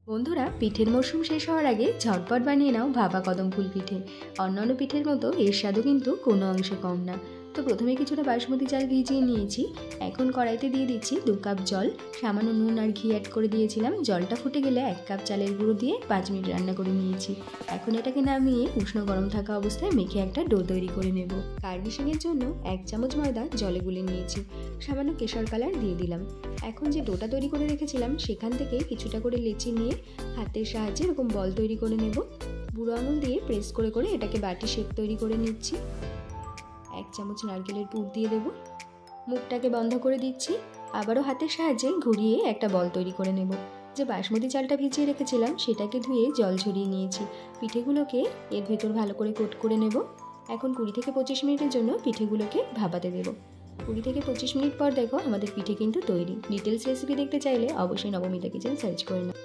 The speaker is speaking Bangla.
বন্ধুরা, পিঠের মরশুম শেষ হওয়ার আগে ঝটপট বানিয়ে নাও ভাপা কদম ফুল পিঠে। অন্যান্য পিঠের মতো এর স্বাদও কিন্তু কোনো অংশে কম না। তো প্রথমে কিছুটা বাসমতি চাল ভিজিয়ে নিয়েছি। এখন কড়াইতে দিয়ে দিচ্ছি 2 কাপ জল, সামান্য নুন আর ঘি অ্যাড করে দিয়েছিলাম। জলটা ফুটে গেলে 1 কাপ চালের গুঁড়ো দিয়ে 5 মিনিট রান্না করে নিয়েছি। এখন এটাকে নামিয়ে উষ্ণ গরম থাকা অবস্থায় মেখে একটা ডো তৈরি করে নেব। গার্নিশিংয়ের জন্য 1 চামচ ময়দা জলে গুলে নিয়েছি, সামান্য কেশর কালার দিয়ে দিলাম। এখন যে ডোটা তৈরি করে রেখেছিলাম সেখান থেকে কিছুটা করে লেচি নিয়ে হাতের সাহায্যে এরকম বল তৈরি করে নেব। বুড়ো আঙুল দিয়ে প্রেস করে করে এটাকে বাটি শেপ তৈরি করে নিচ্ছি। 1 চামচ নারকেলের পুর দিয়ে দেব। মুখটাকে বন্ধ করে দিচ্ছি। আবারও হাতের সাহায্যে ঘুরিয়ে একটা বল তৈরি করে নেব। যে বাসমতি চালটা ভিজিয়ে রেখেছিলাম সেটাকে ধুয়ে জল ঝরিয়ে নিয়েছি। পিঠেগুলোকে এর ভেতর ভালো করে কোট করে নেব। এখন 20 থেকে 25 মিনিটের জন্য পিঠেগুলোকে ভাপাতে দেব। 20 থেকে 25 মিনিট পর দেখো আমাদের পিঠে কিন্তু তৈরি। ডিটেলস রেসিপি দেখতে চাইলে অবশ্যই নবমিতা কিচেন সার্চ করে নাও।